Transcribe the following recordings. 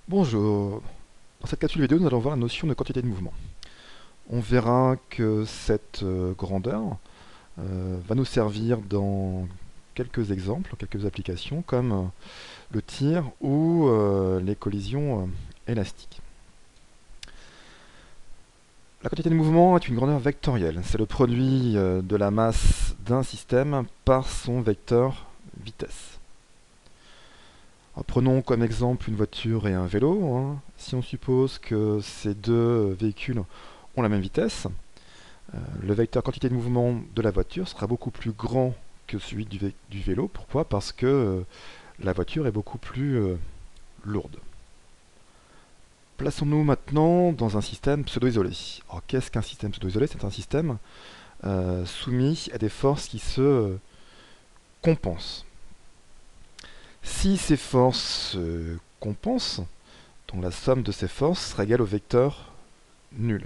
Bonjour, dans cette capsule vidéo nous allons voir la notion de quantité de mouvement. On verra que cette grandeur va nous servir dans quelques exemples, quelques applications comme le tir ou les collisions élastiques. La quantité de mouvement est une grandeur vectorielle, c'est le produit de la masse d'un système par son vecteur vitesse. Alors, prenons comme exemple une voiture et un vélo, hein. Si on suppose que ces deux véhicules ont la même vitesse, le vecteur quantité de mouvement de la voiture sera beaucoup plus grand que celui du vélo. Pourquoi? Parce que la voiture est beaucoup plus lourde. Plaçons-nous maintenant dans un système pseudo-isolé. Alors qu'est-ce qu'un système pseudo-isolé? C'est un système soumis à des forces qui se compensent. Si ces forces se compensent, donc la somme de ces forces sera égale au vecteur nul.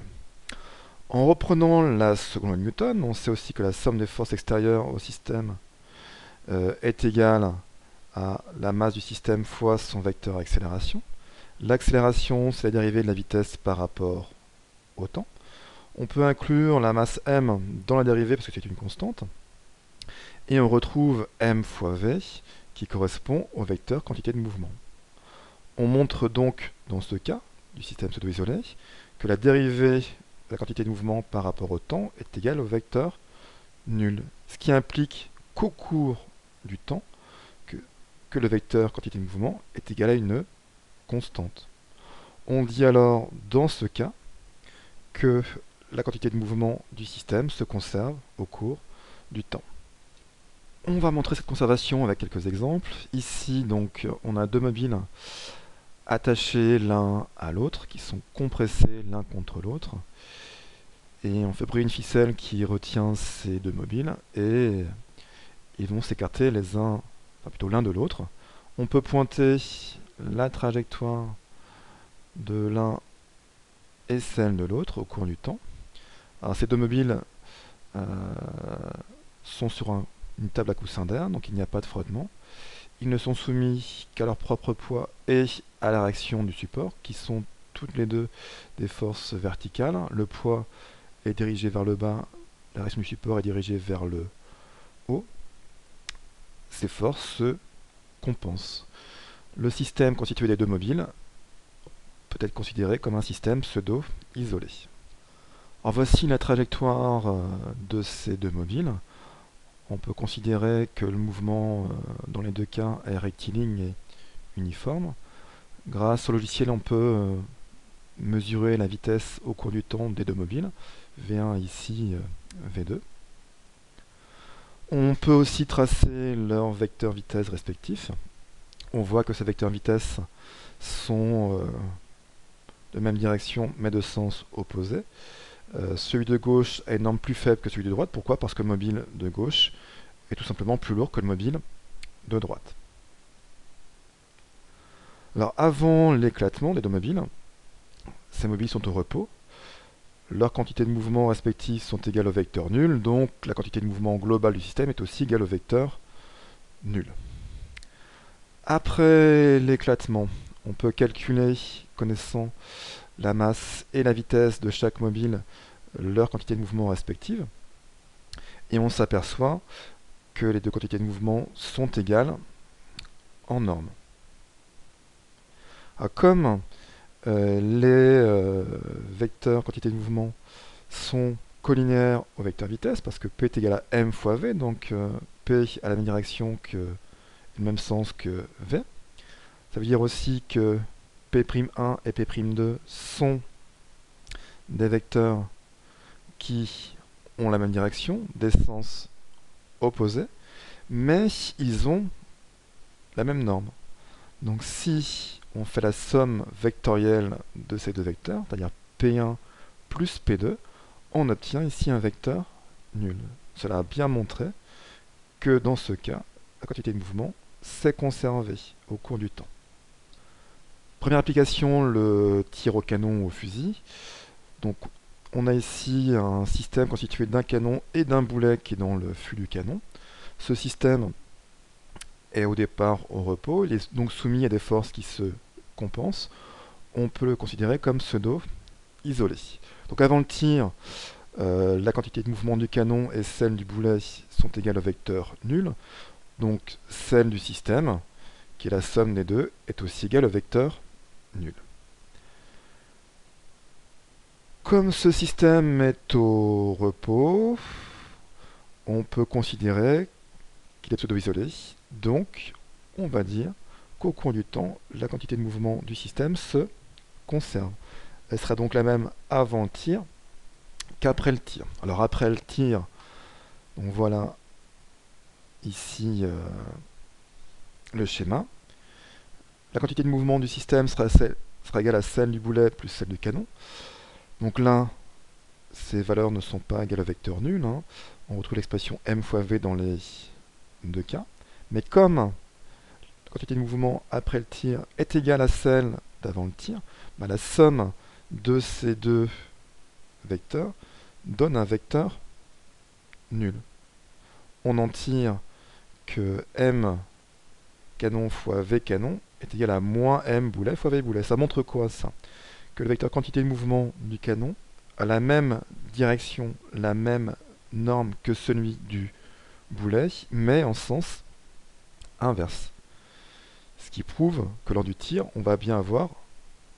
En reprenant la seconde loi de Newton, on sait aussi que la somme des forces extérieures au système est égale à la masse du système fois son vecteur accélération. L'accélération, c'est la dérivée de la vitesse par rapport au temps. On peut inclure la masse m dans la dérivée parce que c'est une constante. Et on retrouve m fois v qui correspond au vecteur quantité de mouvement. On montre donc, dans ce cas du système pseudo-isolé, que la dérivée de la quantité de mouvement par rapport au temps est égale au vecteur nul. Ce qui implique qu'au cours du temps, que le vecteur quantité de mouvement est égal à une constante. On dit alors, dans ce cas, que la quantité de mouvement du système se conserve au cours du temps. On va montrer cette conservation avec quelques exemples. Ici, donc, on a deux mobiles attachés l'un à l'autre, qui sont compressés l'un contre l'autre. Et on fait briller une ficelle qui retient ces deux mobiles, et ils vont s'écarter les uns, enfin plutôt l'un de l'autre. On peut pointer la trajectoire de l'un et celle de l'autre au cours du temps. Alors ces deux mobiles sont sur une table à coussin d'air, donc il n'y a pas de frottement. Ils ne sont soumis qu'à leur propre poids et à la réaction du support, qui sont toutes les deux des forces verticales. Le poids est dirigé vers le bas, la réaction du support est dirigée vers le haut. Ces forces se compensent. Le système constitué des deux mobiles peut être considéré comme un système pseudo-isolé. Alors voici la trajectoire de ces deux mobiles. On peut considérer que le mouvement dans les deux cas est rectiligne et uniforme. Grâce au logiciel, on peut mesurer la vitesse au cours du temps des deux mobiles, V1 ici, V2. On peut aussi tracer leurs vecteurs vitesse respectifs. On voit que ces vecteurs vitesse sont de même direction mais de sens opposé. Celui de gauche a une norme plus faible que celui de droite. Pourquoi? Parce que le mobile de gauche est tout simplement plus lourd que le mobile de droite. Alors avant l'éclatement des deux mobiles, ces mobiles sont au repos. Leurs quantités de mouvement respectives sont égales au vecteur nul, donc la quantité de mouvement globale du système est aussi égale au vecteur nul. Après l'éclatement, on peut calculer, connaissant la masse et la vitesse de chaque mobile, leur quantité de mouvement respective. Et on s'aperçoit que les deux quantités de mouvement sont égales en norme. Alors, comme les vecteurs quantité de mouvement sont collinéaires au vecteur vitesse, parce que P est égal à m fois v, donc P a la même direction que le même sens que v. Ça veut dire aussi que P'1 et P'2 sont des vecteurs qui ont la même direction, des sens opposés, mais ils ont la même norme. Donc si on fait la somme vectorielle de ces deux vecteurs, c'est-à-dire P1 plus P2, on obtient ici un vecteur nul. Cela a bien montré que dans ce cas, la quantité de mouvement s'est conservée au cours du temps. Première application, le tir au canon ou au fusil. Donc on a ici un système constitué d'un canon et d'un boulet qui est dans le fût du canon. Ce système est au départ au repos, il est donc soumis à des forces qui se compense, on peut le considérer comme pseudo-isolé. Donc avant le tir, la quantité de mouvement du canon et celle du boulet sont égales au vecteur nul. Donc celle du système, qui est la somme des deux, est aussi égale au vecteur nul. Comme ce système est au repos, on peut considérer qu'il est pseudo-isolé. Donc on va dire qu'au cours du temps, la quantité de mouvement du système se conserve. Elle sera donc la même avant le tir qu'après le tir. Alors après le tir, donc voilà ici le schéma. La quantité de mouvement du système sera égale à celle du boulet plus celle du canon. Donc là, ces valeurs ne sont pas égales au vecteur nul. Hein. On retrouve l'expression m fois v dans les deux cas. Mais comme la quantité de mouvement après le tir est égale à celle d'avant le tir, bah la somme de ces deux vecteurs donne un vecteur nul. On en tire que m canon fois v canon est égal à moins m boulet fois v boulet. Ça montre quoi ça? Que le vecteur quantité de mouvement du canon a la même direction, la même norme que celui du boulet, mais en sens inverse. Ce qui prouve que lors du tir, on va bien avoir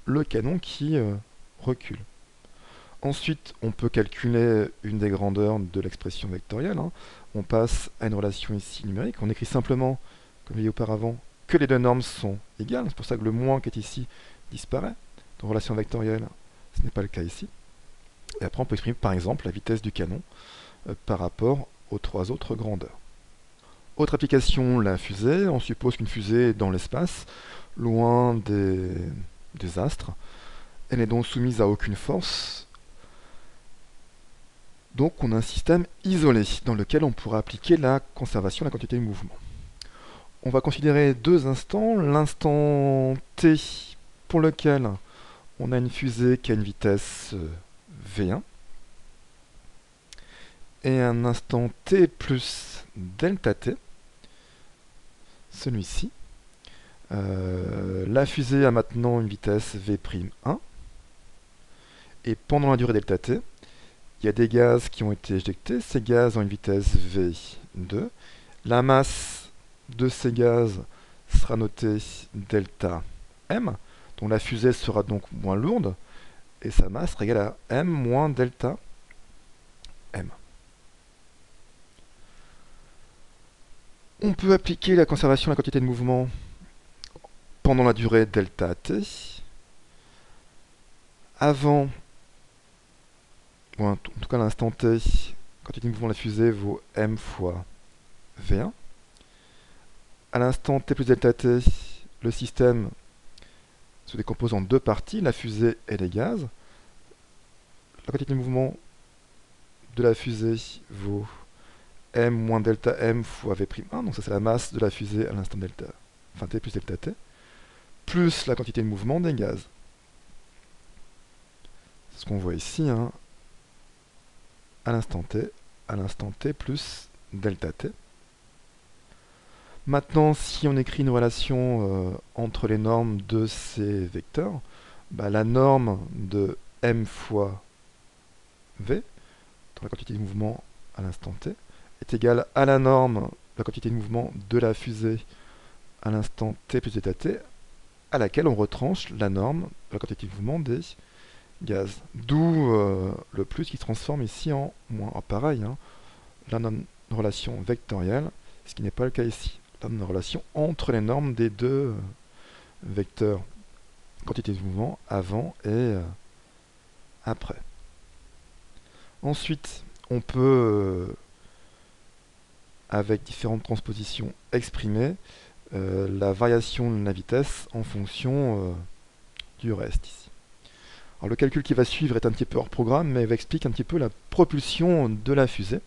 le canon qui recule. Ensuite, on peut calculer une des grandeurs de l'expression vectorielle. Hein. On passe à une relation ici numérique. On écrit simplement, comme je l'ai dit auparavant, que les deux normes sont égales. C'est pour ça que le moins qui est ici disparaît. Dans relation vectorielle, ce n'est pas le cas ici. Et après, on peut exprimer par exemple la vitesse du canon par rapport aux trois autres grandeurs. Autre application, la fusée. On suppose qu'une fusée est dans l'espace, loin des astres. Elle n'est donc soumise à aucune force. Donc on a un système isolé dans lequel on pourra appliquer la conservation de la quantité de mouvement. On va considérer deux instants. L'instant t pour lequel on a une fusée qui a une vitesse v1 et un instant t plus delta t, celui-ci. La fusée a maintenant une vitesse v'1 et pendant la durée delta t, il y a des gaz qui ont été éjectés. Ces gaz ont une vitesse v2. La masse de ces gaz sera notée delta m. Donc la fusée sera donc moins lourde. Et sa masse sera égale à m moins delta m. On peut appliquer la conservation de la quantité de mouvement pendant la durée delta t. Avant, en tout cas à l'instant t, la quantité de mouvement de la fusée vaut m fois v1. À l'instant t plus delta t, le système se décompose en deux parties, la fusée et les gaz. La quantité de mouvement de la fusée vaut m moins delta m fois v'1, donc ça c'est la masse de la fusée à l'instant delta, enfin t plus delta t, plus la quantité de mouvement des gaz. C'est ce qu'on voit ici, hein, à l'instant t plus delta t. Maintenant, si on écrit une relation entre les normes de ces vecteurs, bah, la norme de m fois v, dans la quantité de mouvement à l'instant t, est égale à la norme de la quantité de mouvement de la fusée à l'instant t plus delta t, à laquelle on retranche la norme de la quantité de mouvement des gaz. D'où le plus qui se transforme ici en moins. Alors pareil, hein, là on a une relation vectorielle, ce qui n'est pas le cas ici. Là on a une relation entre les normes des deux vecteurs quantité de mouvement avant et après. Ensuite, on peut, avec différentes transpositions, exprimer la variation de la vitesse en fonction du reste ici. Alors le calcul qui va suivre est un petit peu hors programme, mais il explique un petit peu la propulsion de la fusée.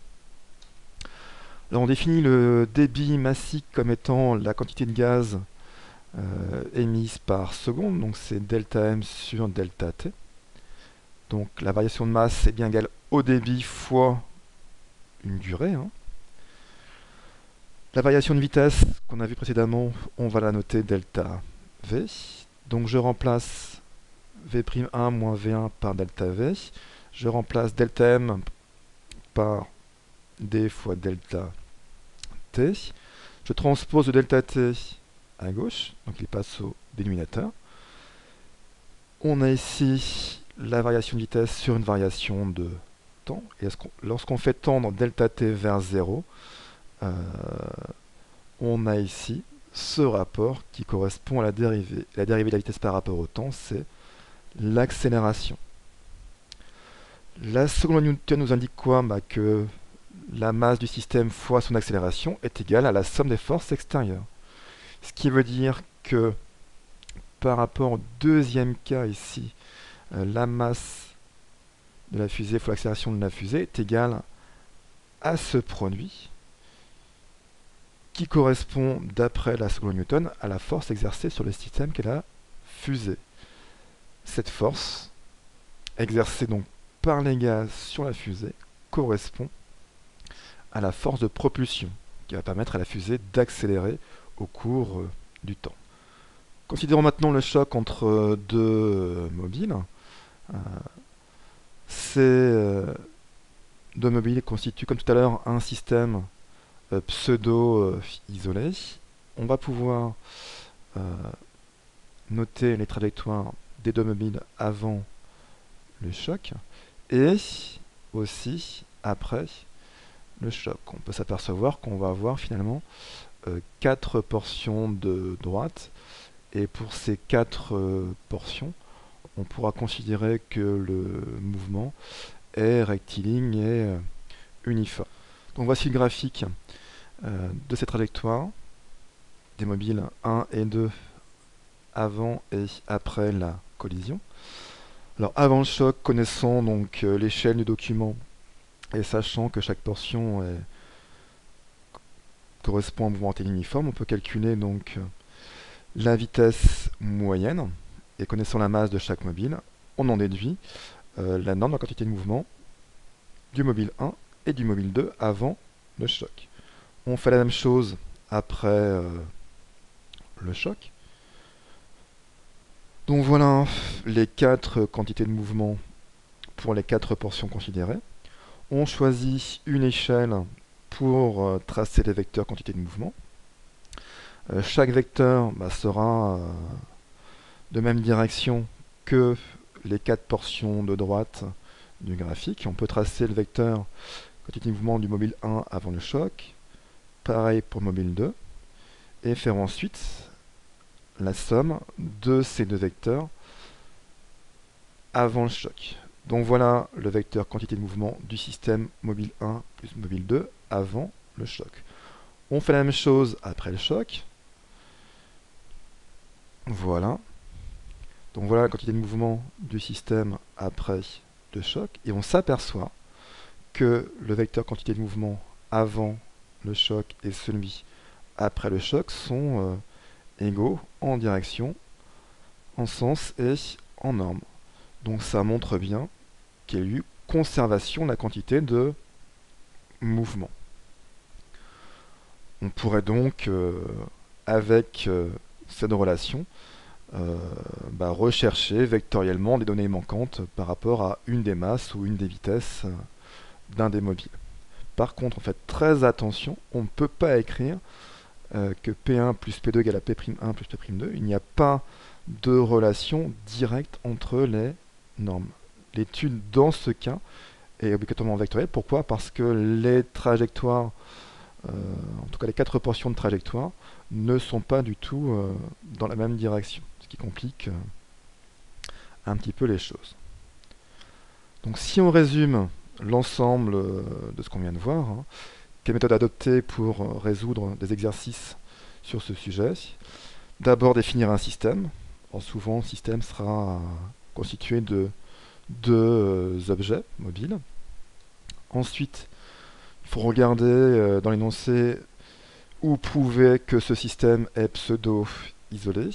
Alors on définit le débit massique comme étant la quantité de gaz émise par seconde, donc c'est delta m sur delta t. Donc la variation de masse est bien égale au débit fois une durée. Hein. La variation de vitesse qu'on a vu précédemment, on va la noter delta v. Donc je remplace V'1 moins V1 par delta V. Je remplace delta M par D fois delta T. Je transpose le delta T à gauche, donc il passe au dénominateur. On a ici la variation de vitesse sur une variation de temps. Et lorsqu'on fait tendre delta T vers 0, on a ici ce rapport qui correspond à la dérivée. La dérivée de la vitesse par rapport au temps, c'est l'accélération. La seconde loi de Newton nous indique quoi? Que la masse du système fois son accélération est égale à la somme des forces extérieures. Ce qui veut dire que par rapport au deuxième cas ici, la masse de la fusée fois l'accélération de la fusée est égale à ce produit qui correspond, d'après la seconde loi de Newton, à la force exercée sur le système qu'est la fusée. Cette force, exercée donc par les gaz sur la fusée, correspond à la force de propulsion, qui va permettre à la fusée d'accélérer au cours du temps. Considérons maintenant le choc entre deux mobiles. Ces deux mobiles constituent, comme tout à l'heure, un système pseudo-isolé. On va pouvoir noter les trajectoires des deux mobiles avant le choc et aussi après le choc. On peut s'apercevoir qu'on va avoir finalement 4 portions de droite, et pour ces 4 portions, on pourra considérer que le mouvement est rectiligne et uniforme. Donc voici le graphique de ces trajectoires des mobiles 1 et 2 avant et après la collision. Alors avant le choc, connaissant donc l'échelle du document et sachant que chaque portion correspond à un mouvement rectiligne uniforme, on peut calculer donc la vitesse moyenne, et connaissant la masse de chaque mobile, on en déduit la norme de la quantité de mouvement du mobile 1 et du mobile 2 avant le choc. On fait la même chose après le choc. Donc voilà les 4 quantités de mouvement pour les 4 portions considérées. On choisit une échelle pour tracer les vecteurs quantité de mouvement. Chaque vecteur sera de même direction que les 4 portions de droite du graphique. On peut tracer le vecteur quantité de mouvement du mobile 1 avant le choc, pareil pour le mobile 2, et faire ensuite la somme de ces deux vecteurs avant le choc. Donc voilà le vecteur quantité de mouvement du système mobile 1 plus mobile 2 avant le choc. On fait la même chose après le choc. Voilà. Donc voilà la quantité de mouvement du système après le choc. Et on s'aperçoit que le vecteur quantité de mouvement avant le choc et celui après le choc sont égaux en direction, en sens et en norme. Donc ça montre bien qu'il y a eu conservation de la quantité de mouvement. On pourrait donc, avec cette relation, rechercher vectoriellement les données manquantes par rapport à une des masses ou une des vitesses d'un des mobiles. Par contre, on fait très attention, on ne peut pas écrire que P1 plus P2 égale à P'1 plus P'2. Il n'y a pas de relation directe entre les normes. L'étude dans ce cas est obligatoirement vectorielle. Pourquoi? Parce que les trajectoires, en tout cas les 4 portions de trajectoire, ne sont pas du tout dans la même direction, ce qui complique un petit peu les choses. Donc si on résume l'ensemble de ce qu'on vient de voir, quelle méthode adopter pour résoudre des exercices sur ce sujet? D'abord définir un système. Alors souvent le système sera constitué de deux objets mobiles. Ensuite, il faut regarder dans l'énoncé ou prouver que ce système est pseudo-isolé.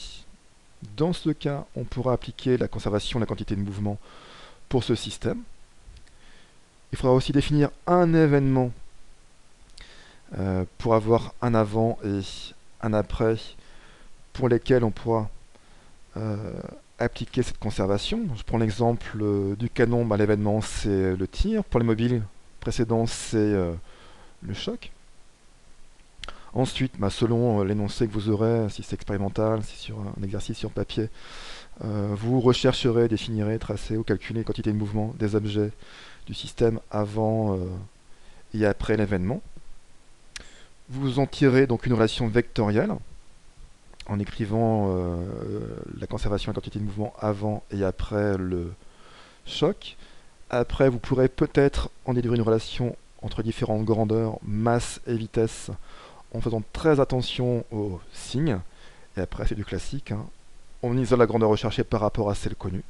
Dans ce cas, on pourra appliquer la conservation de la quantité de mouvement pour ce système. Il faudra aussi définir un événement pour avoir un avant et un après, pour lesquels on pourra euh, appliquer cette conservation. Je prends l'exemple du canon, l'événement c'est le tir. Pour les mobiles précédents, c'est le choc. Ensuite, selon l'énoncé que vous aurez, si c'est expérimental, si c'est sur un exercice sur papier, vous rechercherez, définirez, tracez ou calculez les quantités de mouvement des objets du système avant et après l'événement. Vous en tirez donc une relation vectorielle en écrivant la conservation et la quantité de mouvement avant et après le choc. Après, vous pourrez peut-être en déduire une relation entre différentes grandeurs, masse et vitesse, en faisant très attention aux signes. Et après, c'est du classique, hein. On isole la grandeur recherchée par rapport à celle connue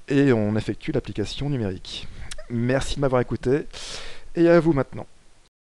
et on effectue l'application numérique. Merci de m'avoir écouté et à vous maintenant.